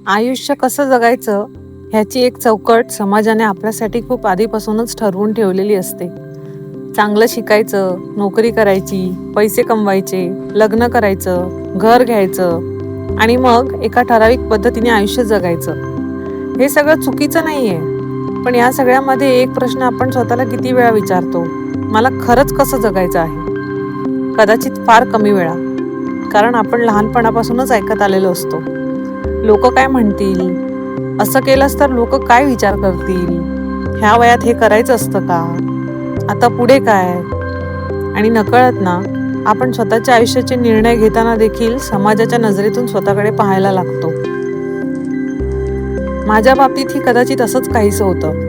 आयुष्य कसं जगायचं ह्याची एक चौकट समाजाने आपल्यासाठी खूप आधीपासूनच ठरवून ठेवलेली असते. चांगलं शिकायचं, नोकरी करायची, पैसे कमवायचे, लग्न करायचं, घर घ्यायचं आणि मग एका ठराविक पद्धतीने आयुष्य जगायचं. हे सगळं चुकीचं नाहीये, पण या सगळ्यामध्ये एक प्रश्न आपण स्वतःला किती वेळा विचारतो, मला खरंच कसं जगायचं आहे? कदाचित फार कमी वेळा, कारण आपण लहानपणापासूनच ऐकत आलेलो असतो. लोक काय म्हणतील, असं केलंस तर लोक काय विचार करतील, ह्या वयात हे करायचं असतं का, आता पुढे काय? आणि नकळत ना आपण स्वतःच्या आयुष्याचे निर्णय घेताना देखील समाजाच्या नजरेतून स्वतःकडे पाहायला लागतो. माझ्या बाबतीत ही कदाचित असंच काहीसं होतं.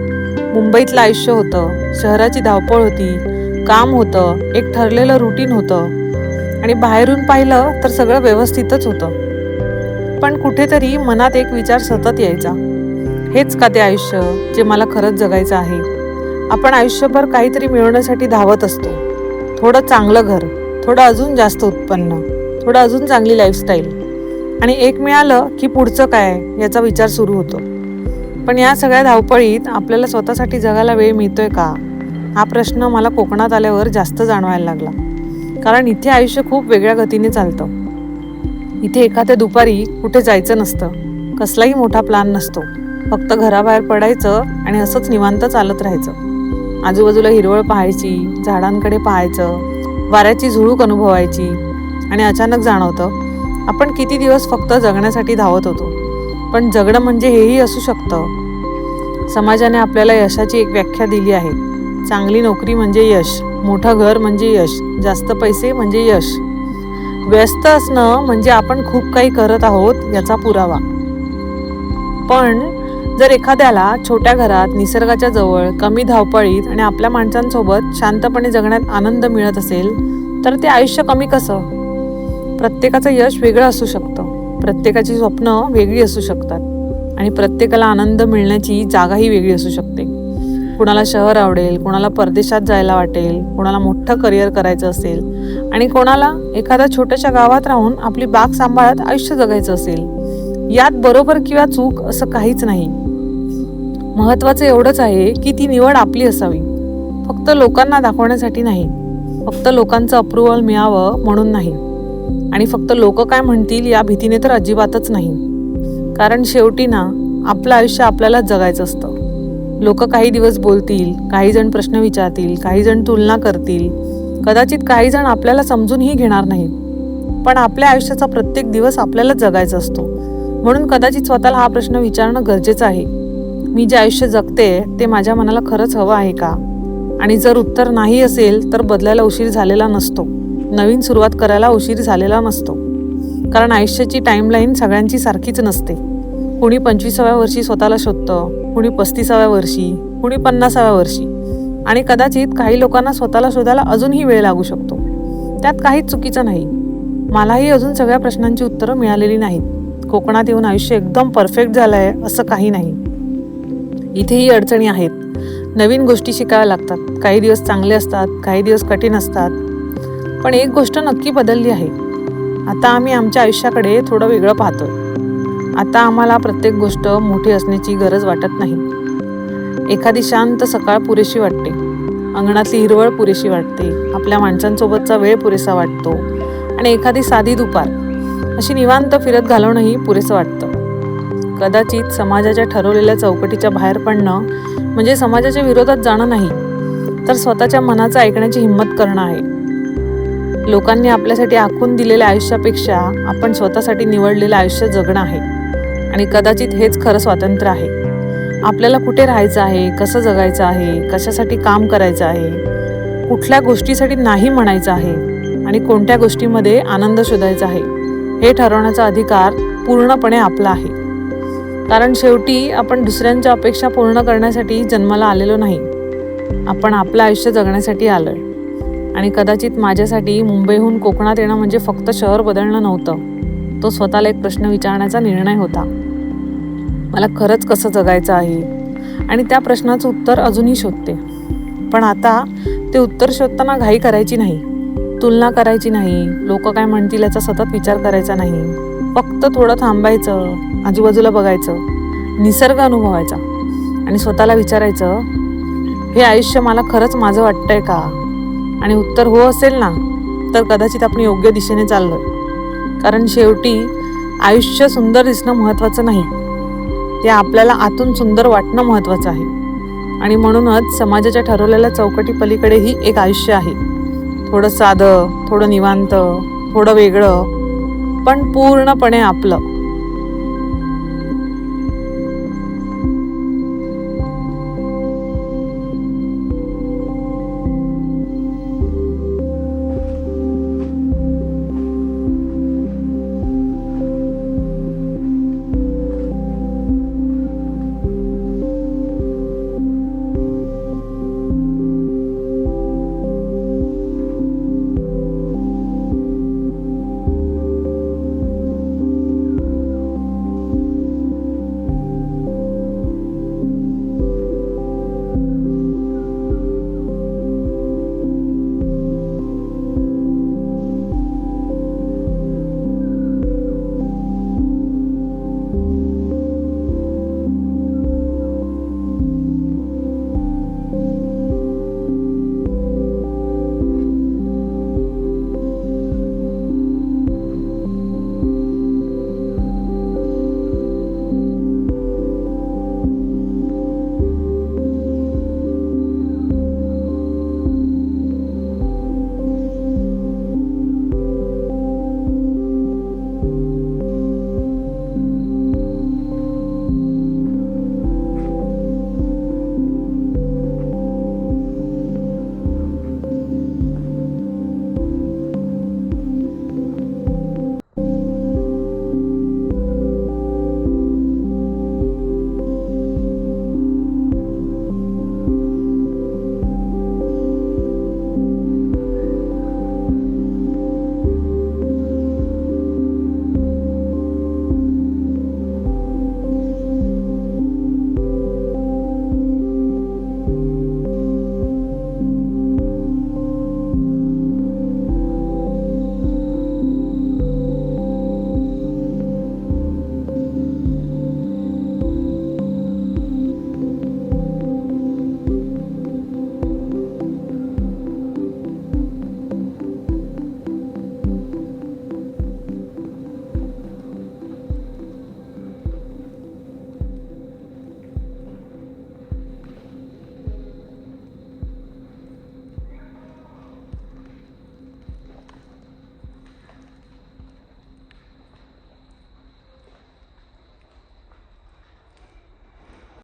मुंबईतलं आयुष्य होतं, शहराची धावपळ होती, काम होतं, एक ठरलेलं रुटीन होतं आणि बाहेरून पाहिलं तर सगळं व्यवस्थितच होतं. पण कुठेतरी मनात एक विचार सतत यायचा, हेच का ते आयुष्य जे मला खरंच जगायचं आहे? आपण आयुष्यभर काहीतरी मिळवण्यासाठी धावत असतो. थोडं चांगलं घर, थोडं अजून जास्त उत्पन्न, थोडं अजून चांगली लाईफस्टाईल, आणि एक मिळालं की पुढचं काय याचा विचार सुरू होतो. पण या सगळ्या धावपळीत आपल्याला स्वतःसाठी जगायला वेळ मिळतोय का, हा प्रश्न मला कोकणात आल्यावर जास्त जाणवायला लागला. कारण इथे आयुष्य खूप वेगळ्या गतीने चालतं. इथे एखाद्या दुपारी कुठे जायचं नसतं, कसलाही मोठा प्लॅन नसतो, फक्त घराबाहेर पडायचं आणि असंच निवांत चालत राहायचं. आजूबाजूला हिरवळ पाहायची, झाडांकडे पाहायचं, वाऱ्याची झुळूक अनुभवायची आणि अचानक जाणवतं आपण किती दिवस फक्त जगण्यासाठी धावत होतो. पण जगणं म्हणजे हेही असू शकतं. समाजाने आपल्याला यशाची एक व्याख्या दिली आहे. चांगली नोकरी म्हणजे यश, मोठं घर म्हणजे यश, जास्त पैसे म्हणजे यश, व्यस्त असणं म्हणजे आपण खूप काही करत आहोत याचा पुरावा. पण जर एखाद्याला छोट्या घरात, निसर्गाच्या जवळ, कमी धावपळीत आणि आपल्या माणसांसोबत शांतपणे जगण्यात आनंद मिळत असेल तर ते आयुष्य कमी कसं? प्रत्येकाचं यश वेगळं असू शकतं, प्रत्येकाची स्वप्न वेगळी असू शकतात आणि प्रत्येकाला आनंद मिळण्याची जागाही वेगळी असू शकते. कुणाला शहर आवडेल, कुणाला परदेशात जायला वाटेल, कुणाला मोठं करिअर करायचं असेल आणि कोणाला एखाद्या छोट्याशा गावात राहून आपली बाग सांभाळत आयुष्य जगायचं असेल. यात बरोबर किंवा चूक असं काहीच नाही. महत्त्वाचं एवढंच आहे की ती निवड आपली असावी, फक्त लोकांना दाखवण्यासाठी नाही, फक्त लोकांचं अप्रुव्हल मिळावं म्हणून नाही, आणि फक्त लोक काय म्हणतील या भीतीने तर अजिबातच नाही. कारण शेवटी ना आपलं आयुष्य आपल्यालाच जगायचं असतं. लोक काही दिवस बोलतील, काही जण प्रश्न विचारतील, काही जण तुलना करतील, कदाचित काही जण आपल्याला समजूनही घेणार नाहीत. पण आपल्या आयुष्याचा प्रत्येक दिवस आपल्यालाच जगायचा असतो. म्हणून कदाचित स्वतःला हा प्रश्न विचारणं गरजेचं आहे, मी जे आयुष्य जगते ते माझ्या मनाला खरंच हवं आहे का? आणि जर उत्तर नाही असेल तर बदलायला उशीर झालेला नसतो, नवीन सुरुवात करायला उशीर झालेला नसतो. कारण आयुष्याची टाईमलाईन सगळ्यांची सारखीच नसते. कुणी 25व्या वर्षी स्वतःला शोधतं, कुणी 35व्या वर्षी, कुणी 50व्या वर्षी, आणि कदाचित काही लोकांना स्वतःला शोधायला अजूनही वेळ लागू शकतो. त्यात काहीच चुकीचं नाही. मलाही अजून सगळ्या प्रश्नांची उत्तरं मिळालेली नाहीत. कोकणात येऊन आयुष्य एकदम परफेक्ट झालं आहे असं काही नाही. इथेही अडचणी आहेत, नवीन गोष्टी शिकाव्या लागतात. काही दिवस चांगले असतात, काही दिवस कठीण असतात. पण एक गोष्ट नक्की बदलली आहे, आता आम्ही आमच्या आयुष्याकडे थोडं वेगळं पाहतोय. आता आम्हाला प्रत्येक गोष्ट मोठी असण्याची गरज वाटत नाही. एखादी शांत सकाळ पुरेशी वाटते, अंगणातली हिरवळ पुरेशी वाटते, आपल्या माणसांसोबतचा वेळ पुरेसा वाटतो आणि एखादी साधी दुपार अशी निवांत फिरत घालवणंही पुरेसं वाटतं. कदाचित समाजाच्या ठरवलेल्या चौकटीच्या बाहेर पडणं म्हणजे समाजाच्या विरोधात जाणं नाही, तर स्वतःच्या मनाचं ऐकण्याची हिंमत करणं आहे. लोकांनी आपल्यासाठी आखून दिलेल्या आयुष्यापेक्षा आपण स्वतःसाठी निवडलेलं आयुष्य जगणं आहे. आणि कदाचित हेच खरं स्वातंत्र्य आहे. आपल्याला कुठे राहायचं आहे, कसं जगायचं आहे, कशासाठी काम करायचं आहे, कुठल्या गोष्टीसाठी नाही म्हणायचं आहे आणि कोणत्या गोष्टीमध्ये आनंद शोधायचा आहे, हे ठरवण्याचा अधिकार पूर्णपणे आपला आहे. कारण शेवटी आपण दुसऱ्यांच्या अपेक्षा पूर्ण करण्यासाठी जन्माला आलेलो नाही, आपण आपलं आयुष्य जगण्यासाठी आलोय. आणि कदाचित माझ्यासाठी मुंबईहून कोकणात येणं म्हणजे फक्त शहर बदलणं नव्हतं, तो स्वतःला एक प्रश्न विचारण्याचा निर्णय होता. मला खरंच कसं जगायचं आहे? आणि त्या प्रश्नाचं उत्तर अजूनही शोधते. पण आता ते उत्तर शोधताना घाई करायची नाही, तुलना करायची नाही, लोक काय म्हणतील याचा सतत विचार करायचा नाही. फक्त थोडं थांबायचं, आजूबाजूला बघायचं, निसर्ग अनुभवायचा आणि स्वतःला विचारायचं, हे आयुष्य मला खरंच माझं वाटतंय का? आणि उत्तर हो असेल ना, तर कदाचित आपण योग्य दिशेने चाललोय. कारण शेवटी आयुष्य सुंदर दिसणं महत्त्वाचं नाही, ते आपल्याला आतून सुंदर वाटणं महत्त्वाचं आहे. आणि म्हणूनच समाजाच्या ठरवलेल्या चौकटी पलीकडेही एक आयुष्य आहे. थोडं साधं, थोडं निवांत, थोडं वेगळं, पण पूर्णपणे आपलं.